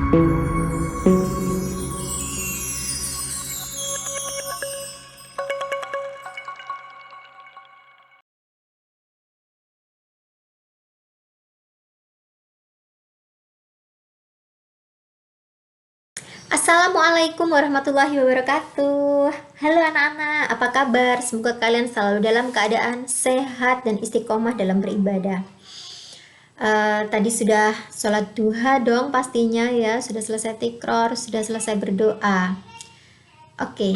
Assalamualaikum warahmatullahi wabarakatuh. Halo anak-anak, apa kabar? Semoga kalian selalu dalam keadaan sehat dan istiqomah dalam beribadah. Tadi sudah sholat duha dong pastinya ya, sudah selesai tikror, sudah selesai berdoa. Oke,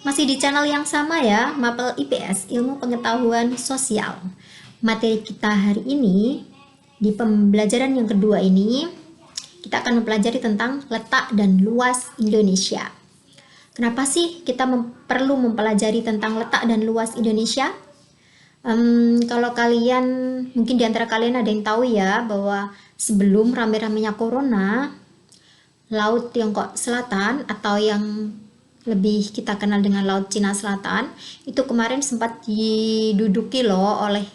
masih di channel yang sama ya, Mapel IPS, Ilmu Pengetahuan Sosial. Materi kita hari ini, di pembelajaran yang kedua ini, kita akan mempelajari tentang letak dan luas Indonesia. Kenapa sih kita perlu mempelajari tentang letak dan luas Indonesia? Kalau kalian, mungkin di antara kalian ada yang tahu ya, bahwa sebelum rame-ramenya corona, Laut Tiongkok Selatan atau yang lebih kita kenal dengan Laut Cina Selatan, itu kemarin sempat diduduki loh oleh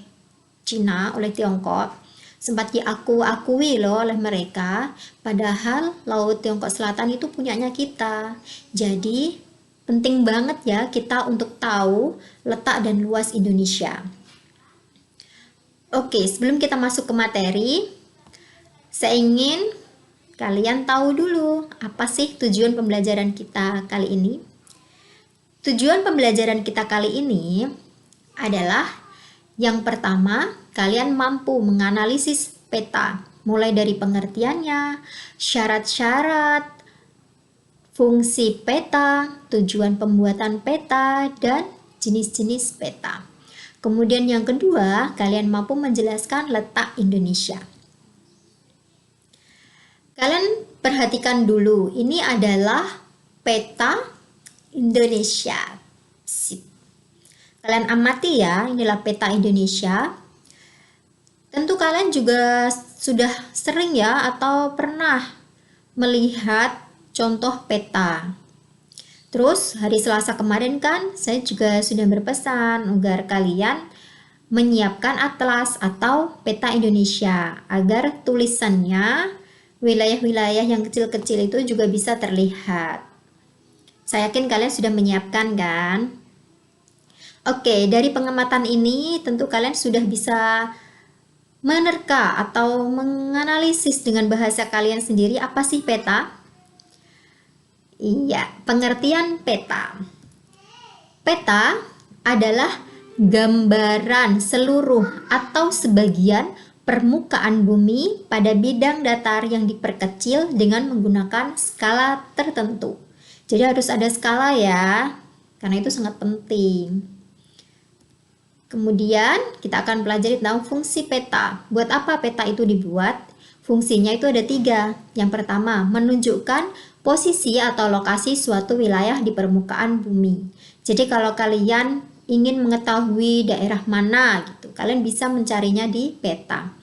Cina, oleh Tiongkok. Sempat diakui loh oleh mereka, padahal Laut Tiongkok Selatan itu punyanya kita. Jadi penting banget ya kita untuk tahu letak dan luas Indonesia. Oke, sebelum kita masuk ke materi, saya ingin kalian tahu dulu apa sih tujuan pembelajaran kita kali ini. Tujuan pembelajaran kita kali ini adalah yang pertama, kalian mampu menganalisis peta, mulai dari pengertiannya, syarat-syarat, fungsi peta, tujuan pembuatan peta, dan jenis-jenis peta. Kemudian yang kedua, kalian mampu menjelaskan letak Indonesia. Kalian perhatikan dulu, ini adalah peta Indonesia. Sip. Kalian amati ya, inilah peta Indonesia. Tentu kalian juga sudah sering ya atau pernah melihat contoh peta. Terus hari Selasa kemarin kan saya juga sudah berpesan agar kalian menyiapkan atlas atau peta Indonesia agar tulisannya wilayah-wilayah yang kecil-kecil itu juga bisa terlihat. Saya yakin kalian sudah menyiapkan kan? Oke, dari pengamatan ini tentu kalian sudah bisa menerka atau menganalisis dengan bahasa kalian sendiri apa sih peta? Iya, pengertian peta. Peta adalah gambaran seluruh atau sebagian permukaan bumi pada bidang datar yang diperkecil dengan menggunakan skala tertentu. Jadi harus ada skala ya, karena itu sangat penting. Kemudian kita akan pelajari tentang fungsi peta. Buat apa peta itu dibuat? Fungsinya itu ada 3. Yang pertama, menunjukkan posisi atau lokasi suatu wilayah di permukaan bumi. Jadi kalau kalian ingin mengetahui daerah mana gitu, kalian bisa mencarinya di peta.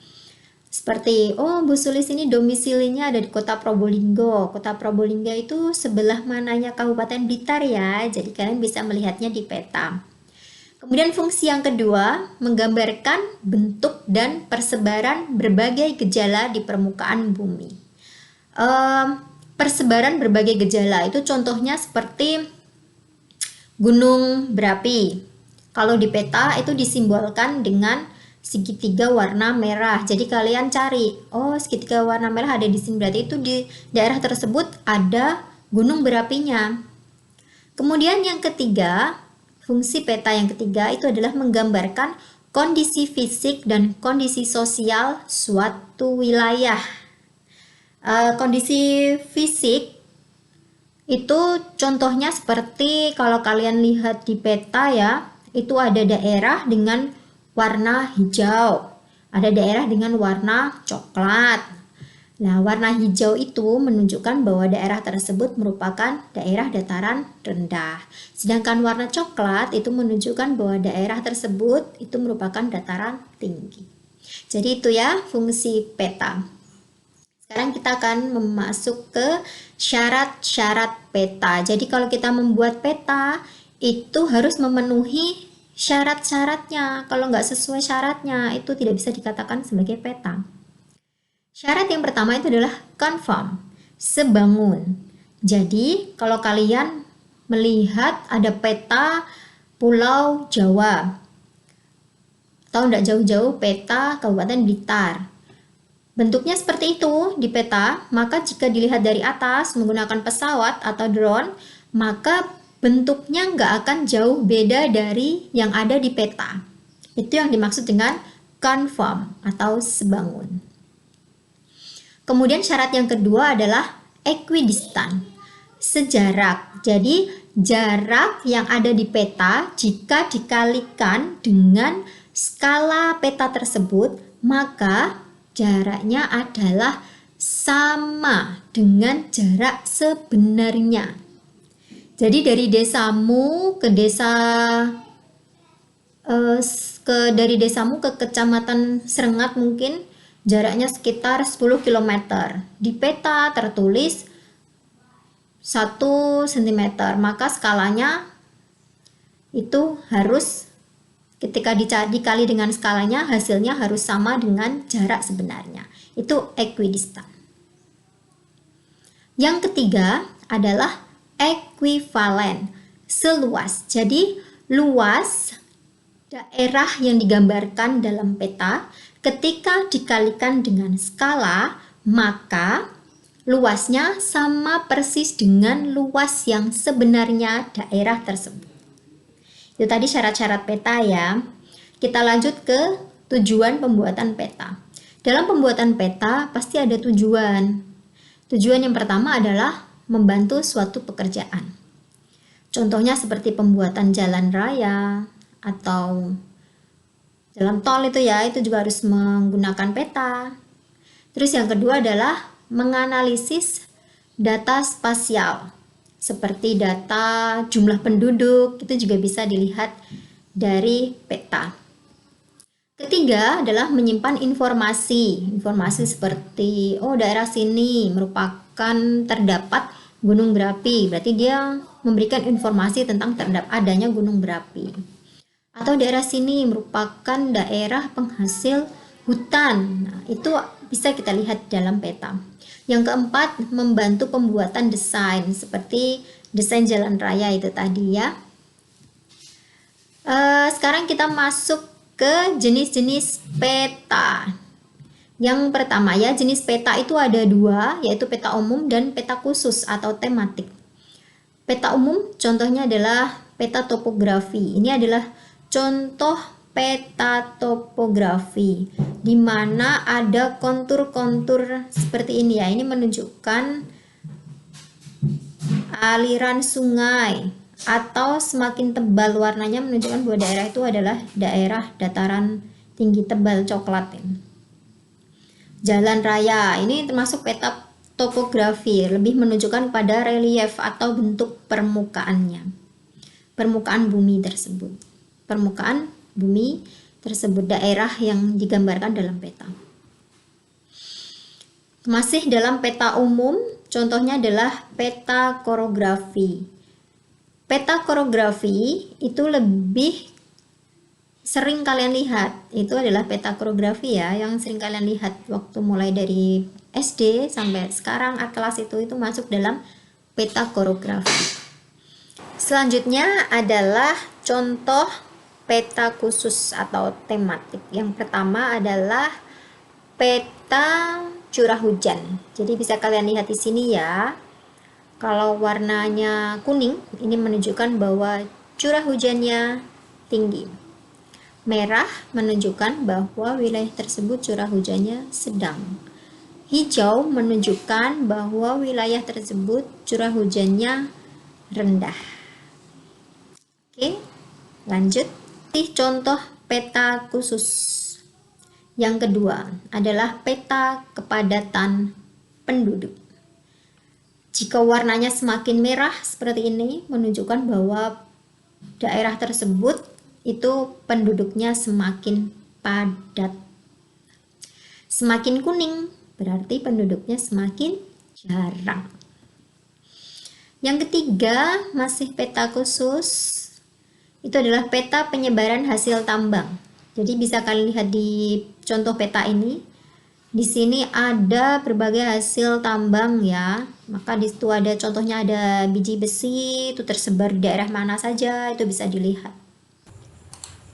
Seperti, oh Bu Sulis ini domisilinya ada di Kota Probolinggo. Kota Probolinggo itu sebelah mananya Kabupaten Blitar ya. Jadi kalian bisa melihatnya di peta. Kemudian fungsi yang kedua, menggambarkan bentuk dan persebaran berbagai gejala di permukaan bumi. Persebaran berbagai gejala itu contohnya seperti gunung berapi. Kalau di peta itu disimbolkan dengan segitiga warna merah. Jadi kalian cari, oh segitiga warna merah ada di sini, berarti itu di daerah tersebut ada gunung berapinya. Kemudian yang ketiga, fungsi peta yang ketiga itu adalah menggambarkan kondisi fisik dan kondisi sosial suatu wilayah. Kondisi fisik itu contohnya seperti kalau kalian lihat di peta ya, itu ada daerah dengan warna hijau, ada daerah dengan warna coklat. Nah, warna hijau itu menunjukkan bahwa daerah tersebut merupakan daerah dataran rendah. Sedangkan warna coklat itu menunjukkan bahwa daerah tersebut itu merupakan dataran tinggi. Jadi itu ya fungsi peta. Sekarang kita akan masuk ke syarat-syarat peta. Jadi kalau kita membuat peta, itu harus memenuhi syarat-syaratnya. Kalau nggak sesuai syaratnya, itu tidak bisa dikatakan sebagai peta. Syarat yang pertama itu adalah confirm, sebangun. Jadi, kalau kalian melihat ada peta Pulau Jawa, atau tidak jauh-jauh peta Kabupaten Blitar, bentuknya seperti itu di peta, maka jika dilihat dari atas menggunakan pesawat atau drone, maka bentuknya nggak akan jauh beda dari yang ada di peta. Itu yang dimaksud dengan confirm atau sebangun. Kemudian syarat yang kedua adalah equidistant, sejarak. Jadi jarak yang ada di peta jika dikalikan dengan skala peta tersebut, maka jaraknya adalah sama dengan jarak sebenarnya. Jadi dari desamu ke dari desamu ke kecamatan Serengat mungkin jaraknya sekitar 10 km. Di peta tertulis 1 cm, maka skalanya itu harus ketika dikali dengan skalanya, hasilnya harus sama dengan jarak sebenarnya. Itu equidistant. Yang ketiga adalah equivalent, seluas. Jadi luas daerah yang digambarkan dalam peta ketika dikalikan dengan skala, maka luasnya sama persis dengan luas yang sebenarnya daerah tersebut. Itu tadi syarat-syarat peta ya. Kita lanjut ke tujuan pembuatan peta. Dalam pembuatan peta pasti ada tujuan. Tujuan yang pertama adalah membantu suatu pekerjaan. Contohnya seperti pembuatan jalan raya atau jalan tol itu ya, itu juga harus menggunakan peta. Terus yang kedua adalah menganalisis data spasial, seperti data jumlah penduduk, itu juga bisa dilihat dari peta. Ketiga adalah menyimpan informasi seperti daerah sini merupakan terdapat gunung berapi, berarti dia memberikan informasi tentang adanya gunung berapi. Atau daerah sini merupakan daerah penghasil hutan. Nah, itu bisa kita lihat dalam peta. Yang keempat, membantu pembuatan desain seperti desain jalan raya itu tadi ya. Sekarang kita masuk ke jenis-jenis peta. Yang pertama ya, jenis peta itu ada dua, yaitu peta umum dan peta khusus atau tematik. Peta umum contohnya adalah peta topografi. Ini adalah contoh peta topografi, di mana ada kontur-kontur seperti ini ya. Ini menunjukkan aliran sungai, atau semakin tebal warnanya menunjukkan bahwa daerah itu adalah daerah dataran tinggi tebal coklat. Jalan raya, ini termasuk peta topografi, lebih menunjukkan pada relief atau bentuk permukaannya, permukaan bumi tersebut. Permukaan bumi tersebut, daerah yang digambarkan dalam peta. Masih dalam peta umum, contohnya adalah peta korografi. Peta korografi itu lebih sering kalian lihat, itu adalah peta korografi ya, yang sering kalian lihat waktu mulai dari SD sampai sekarang atlas itu masuk dalam peta korografi. Selanjutnya adalah contoh peta khusus atau tematik. Yang pertama adalah peta curah hujan. Jadi bisa kalian lihat di sini ya. Kalau warnanya kuning, ini menunjukkan bahwa curah hujannya tinggi. Merah menunjukkan bahwa wilayah tersebut curah hujannya sedang. Hijau menunjukkan bahwa wilayah tersebut curah hujannya rendah. Oke, lanjut. Contoh peta khusus. Yang kedua adalah peta kepadatan penduduk. Jika warnanya semakin merah seperti ini, menunjukkan bahwa daerah tersebut itu penduduknya semakin padat. Semakin kuning berarti penduduknya semakin jarang. Yang ketiga, masih peta khusus. Itu adalah peta penyebaran hasil tambang. Jadi bisa kalian lihat di contoh peta ini, Di sini ada berbagai hasil tambang ya. Maka di situ ada contohnya, ada biji besi itu tersebar di daerah mana saja, itu bisa dilihat.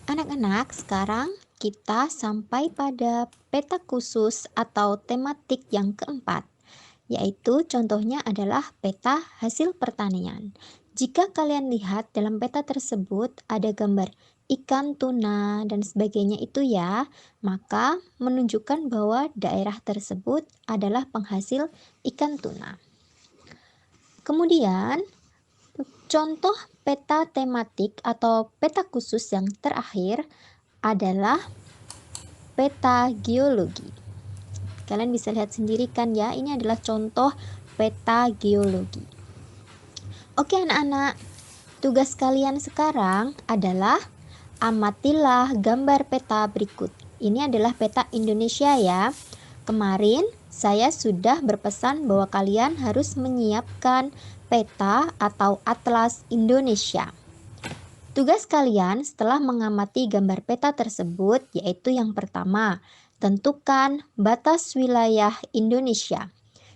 Anak-anak, sekarang kita sampai pada peta khusus atau tematik yang keempat, yaitu contohnya adalah peta hasil pertanian. Jika kalian lihat dalam peta tersebut ada gambar ikan, tuna, dan sebagainya itu ya, maka menunjukkan bahwa daerah tersebut adalah penghasil ikan tuna. Kemudian, contoh peta tematik atau peta khusus yang terakhir adalah peta geologi. Kalian bisa lihat sendiri kan ya, ini adalah contoh peta geologi. Oke anak-anak, tugas kalian sekarang adalah amatilah gambar peta berikut. Ini adalah peta Indonesia ya. Kemarin saya sudah berpesan bahwa kalian harus menyiapkan peta atau atlas Indonesia. Tugas kalian setelah mengamati gambar peta tersebut yaitu yang pertama, tentukan batas wilayah Indonesia.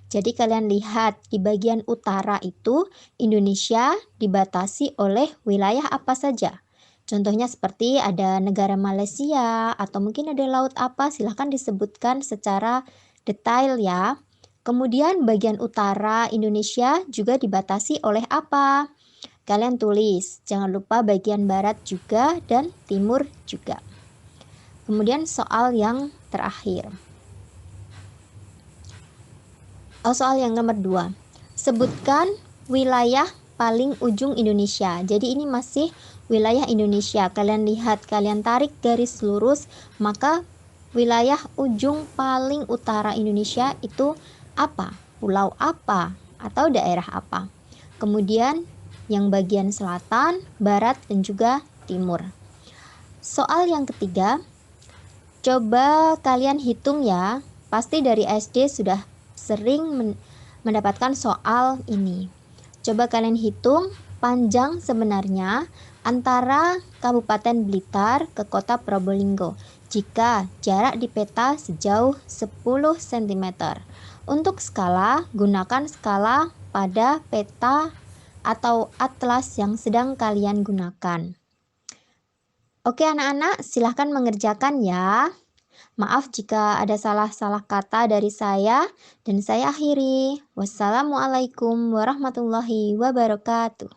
Jadi kalian lihat di bagian utara itu Indonesia dibatasi oleh wilayah apa saja. Contohnya seperti ada negara Malaysia atau mungkin ada laut apa, silahkan disebutkan secara detail ya. Kemudian bagian utara Indonesia juga dibatasi oleh apa? Kalian tulis, jangan lupa bagian barat juga dan timur juga. Kemudian soal yang terakhir. Soal yang nomor 2. Sebutkan wilayah paling ujung Indonesia. Jadi ini masih wilayah Indonesia. Kalian lihat, kalian tarik garis lurus, maka wilayah ujung paling utara Indonesia itu apa? Pulau apa? Atau daerah apa? Kemudian yang bagian selatan, barat, dan juga timur. Soal yang ketiga, coba kalian hitung ya. Pasti dari SD sudah sering mendapatkan soal ini. Coba kalian hitung panjang sebenarnya antara Kabupaten Blitar ke Kota Probolinggo jika jarak di peta sejauh 10 cm. Untuk skala, gunakan skala pada peta atau atlas yang sedang kalian gunakan. Oke anak-anak, silahkan mengerjakan ya. Maaf jika ada salah-salah kata dari saya, dan saya akhiri. Wassalamualaikum warahmatullahi wabarakatuh.